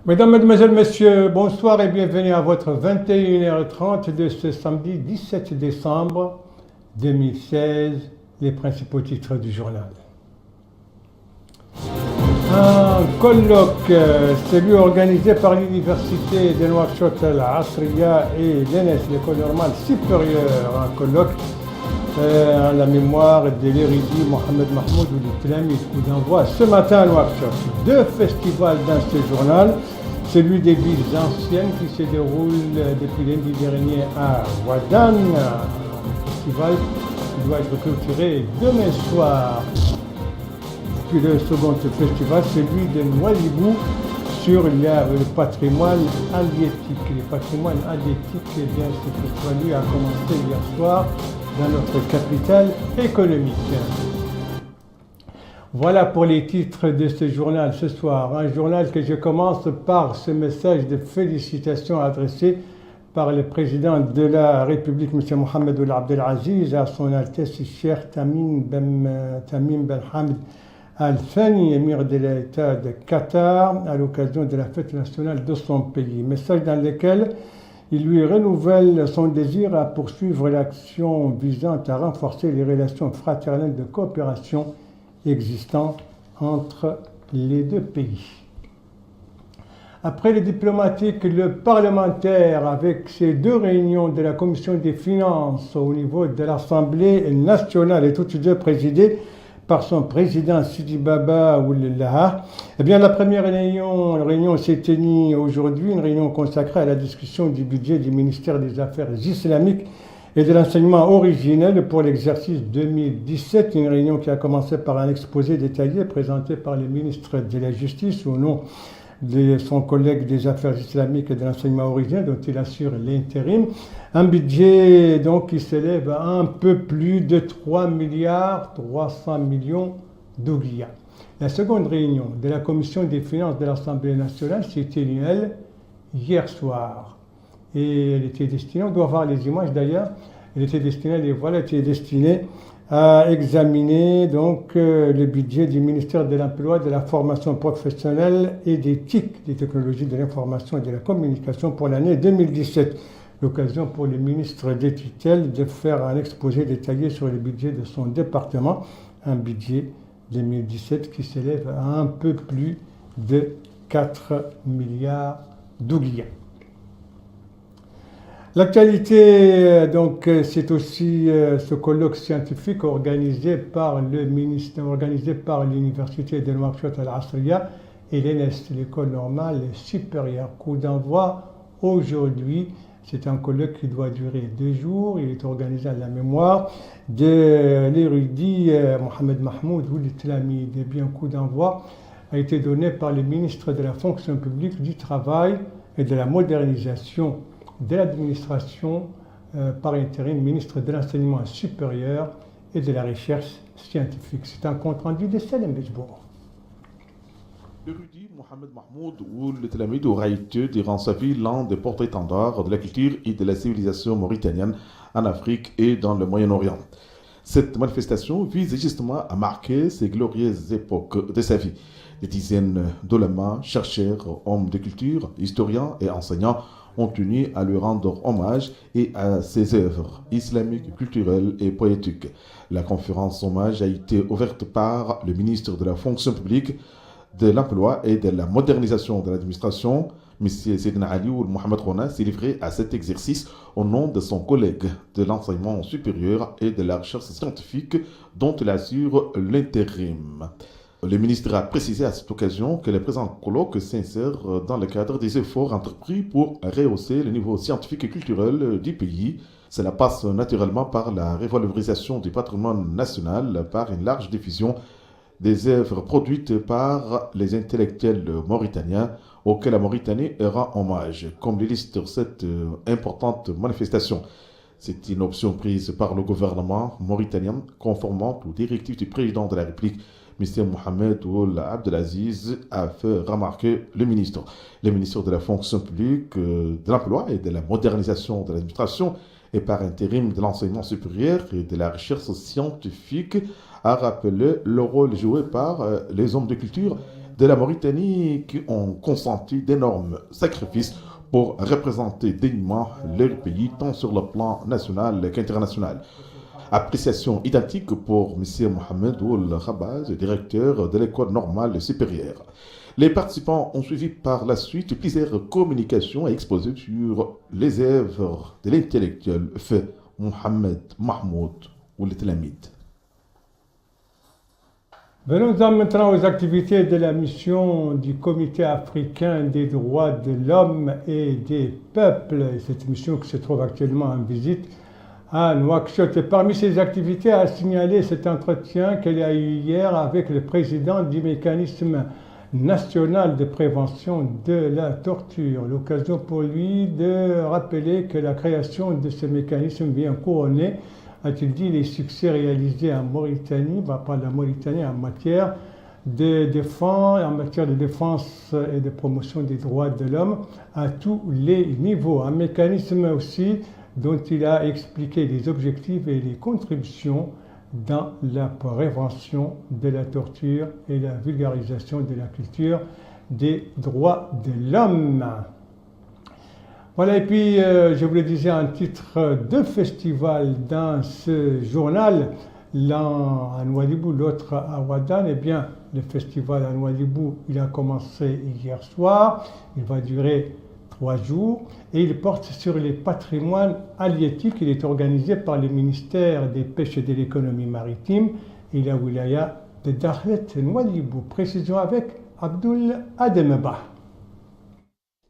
Mesdames, Mesdemoiselles, Messieurs, bonsoir et bienvenue à votre 21h30 de ce samedi 17 décembre 2016, les principaux titres du journal. Un colloque, celui organisé par l'Université de Nouakchott Al-Asriya et l'ENS, l'École normale supérieure, un colloque en la mémoire de l'érudit Mohamed Mahmoud Ould coup d'envoi ce matin à Nouakchott. Deux festivals dans ce journal, celui des villes anciennes qui se déroule depuis lundi dernier à Ouadane, un festival qui doit être clôturé demain soir. Puis le second festival, celui de Nouadhibou sur le patrimoine halieutique. Le patrimoine halieutique, eh bien, ce festival lui a commencé hier soir dans notre capitale économique. Voilà pour les titres de ce journal ce soir. Un journal que je commence par ce message de félicitations adressé par le président de la République, M. Mohamed Ould Abdelaziz, à son Altesse Cheikh Tamim Ben Hamd Al Thani, émir de l'État de Qatar, à l'occasion de la fête nationale de son pays. Message dans lequel il lui renouvelle son désir à poursuivre l'action visant à renforcer les relations fraternelles de coopération existant entre les deux pays. Après les diplomatiques, le parlementaire, avec ses deux réunions de la commission des finances au niveau de l'Assemblée nationale, et toutes deux présidées par son président Sidi Baba Oulillaha, eh bien la première réunion s'est tenue aujourd'hui, une réunion consacrée à la discussion du budget du ministère des Affaires islamiques et de l'enseignement originel pour l'exercice 2017, une réunion qui a commencé par un exposé détaillé présenté par le ministre de la Justice au nom de son collègue des Affaires islamiques et de l'enseignement originel dont il assure l'intérim. Un budget donc qui s'élève à un peu plus de 3 milliards 300 millions d'oublias. La seconde réunion de la commission des finances de l'Assemblée nationale s'est tenue, elle, hier soir. Et elle était destinée, on doit voir les images d'ailleurs, elle était destinée à examiner donc le budget du ministère de l'Emploi, de la formation professionnelle et des TIC, des technologies de l'information et de la communication pour l'année 2017. L'occasion pour le ministre des tutelles de faire un exposé détaillé sur le budget de son département, un budget 2017 qui s'élève à un peu plus de 4 milliards d'oublias. L'actualité, donc, c'est aussi ce colloque scientifique organisé par l'Université de Nouakchott Al-Asriya et l'ENS, l'École normale supérieure. Coup d'envoi aujourd'hui. C'est un colloque qui doit durer 2 jours. Il est organisé à la mémoire de l'érudit Mohamed Mahmoud Ould. Eh bien, coup d'envoi a été donné par le ministre de la fonction publique, du travail et de la modernisation de l'administration par intérim, ministre de l'enseignement supérieur et de la recherche scientifique. C'est un compte rendu de Salem Bejbour. L'érudit Mohamed Mahmoud Ould aura été durant sa vie l'un des porte-étendards de la culture et de la civilisation mauritanienne en Afrique et dans le Moyen-Orient. Cette manifestation vise justement à marquer ces glorieuses époques de sa vie. Des dizaines d'ulamas, chercheurs, hommes de culture, historiens et enseignants ont tenu à lui rendre hommage et à ses œuvres islamiques, culturelles et poétiques. La conférence hommage a été ouverte par le ministre de la fonction publique, de l'emploi et de la modernisation de l'administration, M. Seydina Ali Ould Mohamed Rona, s'est livré à cet exercice au nom de son collègue de l'enseignement supérieur et de la recherche scientifique dont il assure l'intérim. Le ministre a précisé à cette occasion que le présent colloque s'insère dans le cadre des efforts entrepris pour rehausser le niveau scientifique et culturel du pays. Cela passe naturellement par la revalorisation du patrimoine national, par une large diffusion des œuvres produites par les intellectuels mauritaniens auxquels la Mauritanie rend hommage, comme l'illustre cette importante manifestation. C'est une option prise par le gouvernement mauritanien, conformément aux directives du président de la République, M. Mohamed Ould Abdelaziz, a fait remarquer le ministre. Le ministre de la fonction publique, de l'emploi et de la modernisation de l'administration et par intérim de l'enseignement supérieur et de la recherche scientifique a rappelé le rôle joué par les hommes de culture de la Mauritanie qui ont consenti d'énormes sacrifices pour représenter dignement leur pays tant sur le plan national qu'international. Appréciation identique pour M. Mohamed Ould Khabaz, directeur de l'école normale supérieure. Les participants ont suivi par la suite plusieurs communications exposées sur les œuvres de l'intellectuel fait Mohamed Mahmoud Ould Tlamid. Venons-en maintenant aux activités de la mission du Comité africain des droits de l'homme et des peuples. Cette mission qui se trouve actuellement en visite à Nouakchott. Et parmi ces activités, a signalé cet entretien qu'elle a eu hier avec le président du mécanisme national de prévention de la torture. L'occasion pour lui de rappeler que la création de ce mécanisme vient couronner, a-t-il dit, les succès réalisés en Mauritanie, par la Mauritanie en matière de défense et de promotion des droits de l'homme à tous les niveaux. Un mécanisme aussi dont il a expliqué les objectifs et les contributions dans la prévention de la torture et la vulgarisation de la culture des droits de l'homme. Voilà, et puis je vous le disais, un titre de festival dans ce journal, l'un à Nouadhibou, l'autre à Ouadane. Eh bien, le festival à Nouadhibou, il a commencé hier soir, il va durer 3 jours et il porte sur les patrimoines halieutiques. Il est organisé par le ministère des Pêches et de l'économie maritime et la wilaya de Dakhlet Nouadhibou. Précision avec Abdoul Ademba.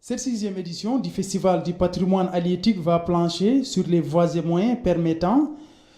Cette 6e édition du Festival du patrimoine halieutique va plancher sur les voies et moyens permettant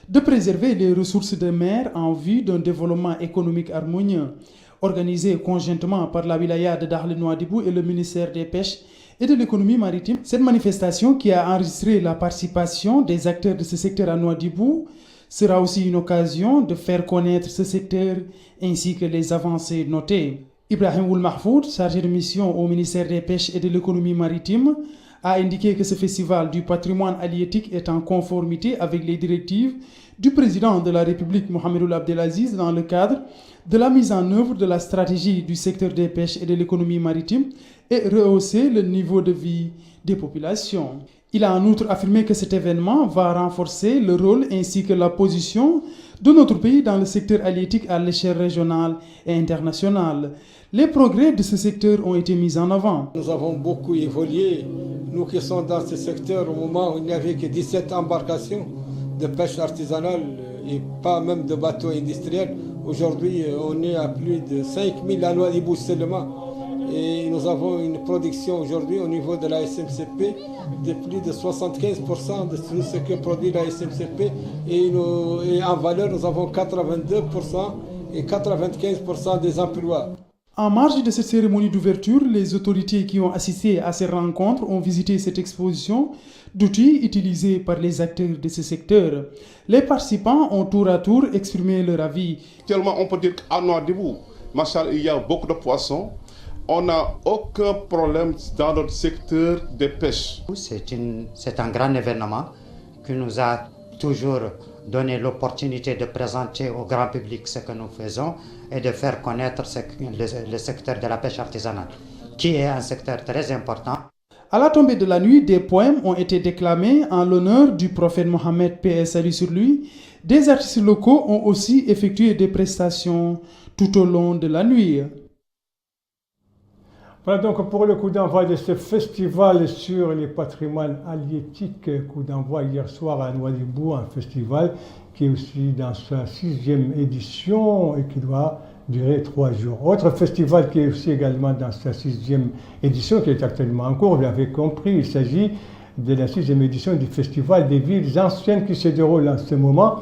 de préserver les ressources de mer en vue d'un développement économique harmonieux. Organisé conjointement par la wilaya de Dakhlet Nouadhibou et le ministère des Pêches et de l'économie maritime, cette manifestation qui a enregistré la participation des acteurs de ce secteur à Nouadhibou sera aussi une occasion de faire connaître ce secteur ainsi que les avancées notées. Ibrahim Ould Mahfoud, chargé de mission au ministère des Pêches et de l'économie maritime, a indiqué que ce festival du patrimoine halieutique est en conformité avec les directives du président de la République Mohamed Ould Abdelaziz dans le cadre de la mise en œuvre de la stratégie du secteur des pêches et de l'économie maritime et rehausser le niveau de vie des populations. Il a en outre affirmé que cet événement va renforcer le rôle ainsi que la position de notre pays dans le secteur halieutique à l'échelle régionale et internationale. Les progrès de ce secteur ont été mis en avant. Nous avons beaucoup évolué, nous qui sommes dans ce secteur au moment où il n'y avait que 17 embarcations de pêche artisanale et pas même de bateaux industriels. Aujourd'hui, on est à plus de 5000 à Nouadhibou seulement. Et nous avons une production aujourd'hui au niveau de la SMCP de plus de 75% de tout ce que produit la SMCP. Et en valeur, nous avons 82% et 95% des emplois. En marge de cette cérémonie d'ouverture, les autorités qui ont assisté à ces rencontres ont visité cette exposition d'outils utilisés par les acteurs de ce secteur. Les participants ont tour à tour exprimé leur avis. Actuellement, on peut dire qu'à Nouadhibou, il y a beaucoup de poissons. On n'a aucun problème dans notre secteur de pêche. C'est un grand événement qui nous a toujours donné l'opportunité de présenter au grand public ce que nous faisons et de faire connaître le secteur de la pêche artisanale, qui est un secteur très important. À la tombée de la nuit, des poèmes ont été déclamés en l'honneur du prophète Mohammed, paix et salut sur lui. Des artistes locaux ont aussi effectué des prestations tout au long de la nuit. Voilà donc pour le coup d'envoi de ce festival sur les patrimoines halieutiques, coup d'envoi hier soir à Nouadhibou, un festival qui est aussi dans sa 6e édition et qui doit durer 3 jours. Autre festival qui est aussi également dans sa 6e édition, qui est actuellement en cours, vous l'avez compris, il s'agit de la 6e édition du Festival des villes anciennes qui se déroule en ce moment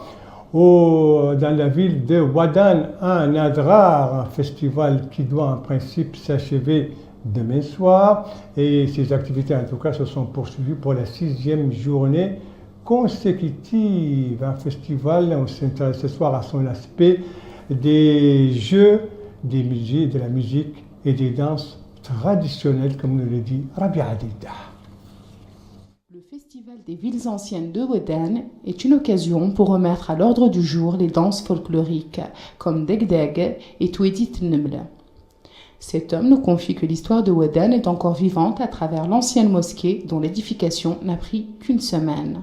dans la ville de Ouadane, à Nadrar, un festival qui doit en principe s'achever demain soir. Et ces activités, en tout cas, se sont poursuivies pour la 6e journée consécutive. Un festival, on s'intéresse ce soir à son aspect des jeux, des musiques, de la musique et des danses traditionnelles, comme nous le dit Rabia Adida. Le Festival des villes anciennes de Ouadane est une occasion pour remettre à l'ordre du jour les danses folkloriques comme Degdeg et Touedit Nemla. Cet homme nous confie que l'histoire de Ouadane est encore vivante à travers l'ancienne mosquée dont l'édification n'a pris qu'une semaine.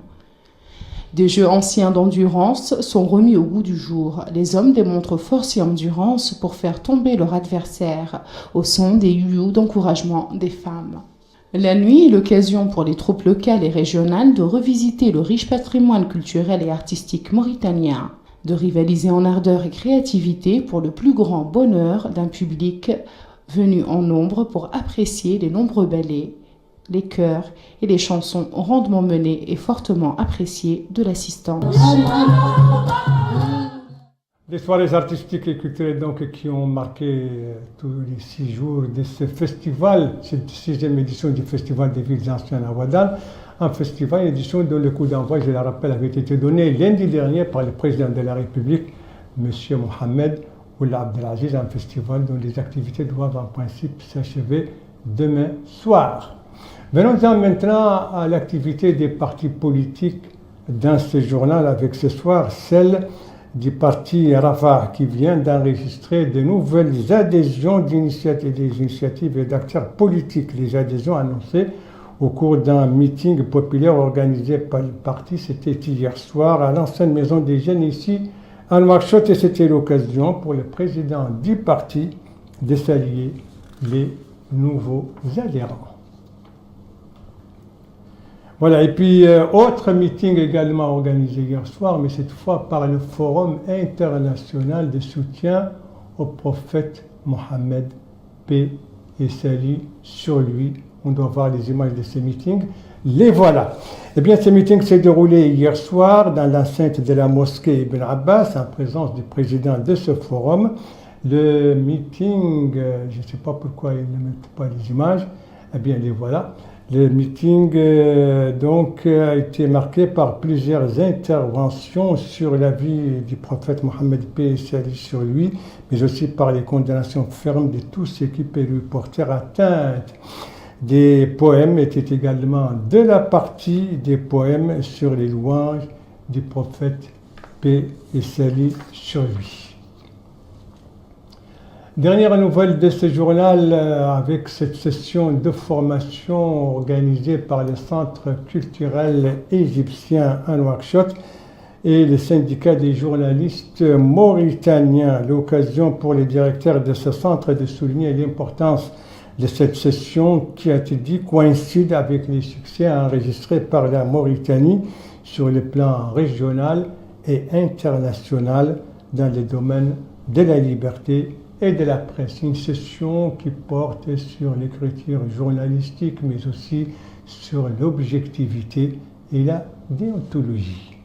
Des jeux anciens d'endurance sont remis au goût du jour. Les hommes démontrent force et endurance pour faire tomber leur adversaire au son des you-you d'encouragement des femmes. La nuit est l'occasion pour les troupes locales et régionales de revisiter le riche patrimoine culturel et artistique mauritanien, de rivaliser en ardeur et créativité pour le plus grand bonheur d'un public venu en nombre pour apprécier les nombreux ballets, les chœurs et les chansons rondement menées et fortement appréciées de l'assistance. Des soirées artistiques et culturelles donc, qui ont marqué tous les 6 jours de ce festival, cette 6e édition du Festival des villes anciennes à Ouadane, un festival, édition dont le coup d'envoi, je le rappelle, avait été donné lundi dernier par le président de la République, M. Mohamed Ould Abdelaziz, un festival dont les activités doivent en principe s'achever demain soir. Venons-en maintenant à l'activité des partis politiques dans ce journal, avec ce soir celle du parti Rafah qui vient d'enregistrer de nouvelles adhésions des initiatives et d'acteurs politiques. Les adhésions annoncées au cours d'un meeting populaire organisé par le parti, c'était hier soir à l'ancienne maison des jeunes ici à Nouakchott, et c'était l'occasion pour le président du parti de saluer les nouveaux adhérents. Voilà, et puis autre meeting également organisé hier soir, mais cette fois par le Forum international de soutien au prophète Mohammed, paix et salut sur lui. On doit voir les images de ces meetings. Les voilà. Eh bien, ce meeting s'est déroulé hier soir dans l'enceinte de la mosquée Ibn Abbas, en présence du président de ce forum. Le meeting, je ne sais pas pourquoi ils ne mettent pas les images, eh bien, les voilà. Le meeting donc a été marqué par plusieurs interventions sur la vie du prophète Mohammed, paix et salut sur lui, mais aussi par les condamnations fermes de tous ceux qui peuvent lui porter atteinte. Des poèmes étaient également de la partie des poèmes sur les louanges du prophète, paix et salut sur lui. Dernière nouvelle de ce journal, avec cette session de formation organisée par le Centre culturel égyptien à Nouakchott et le syndicat des journalistes mauritaniens. L'occasion pour les directeurs de ce centre de souligner l'importance de cette session qui a été dit coïncide avec les succès enregistrés par la Mauritanie sur le plan régional et international dans les domaines de la liberté et de la presse. Une session qui porte sur l'écriture journalistique, mais aussi sur l'objectivité et la déontologie.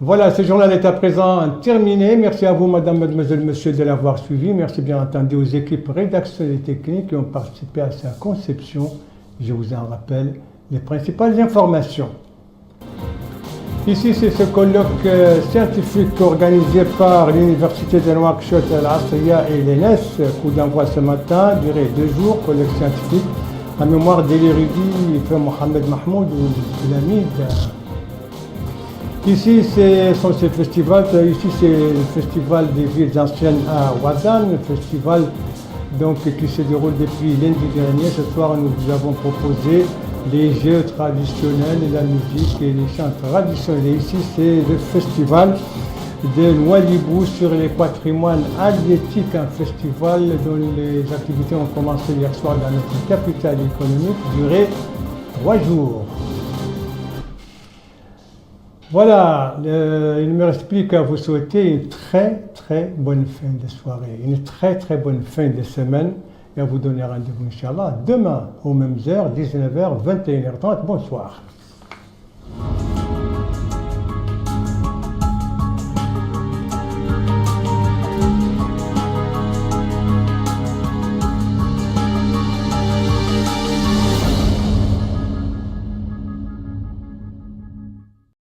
Voilà, ce journal est à présent terminé. Merci à vous, madame, mademoiselle, monsieur, de l'avoir suivi. Merci bien entendu aux équipes rédactionnelles et techniques qui ont participé à sa conception. Je vous en rappelle les principales informations. Ici, c'est ce colloque scientifique organisé par l'Université de Nouakchott, Al-Asriya et l'ENES. Coup d'envoi ce matin, durée 2 jours, colloque scientifique en mémoire de l'érudit Mohamed Mahmoud ou l'Amid. Ici, ce sont ces festivals. Ici, c'est le festival des villes anciennes à Ouadane, le festival donc, qui se déroule depuis lundi dernier. Ce soir, nous vous avons proposé les jeux traditionnels, la musique et les chants traditionnels. Et ici, c'est le festival de Nouadhibou sur les patrimoines halieutiques, un festival dont les activités ont commencé hier soir dans notre capitale économique, duré 3 jours. Voilà, il ne me reste plus qu'à vous souhaiter une très très bonne fin de soirée, une très très bonne fin de semaine. Et à vous donner rendez-vous, Inch'Allah, demain aux mêmes heures, 19h, 21h30. Bonsoir.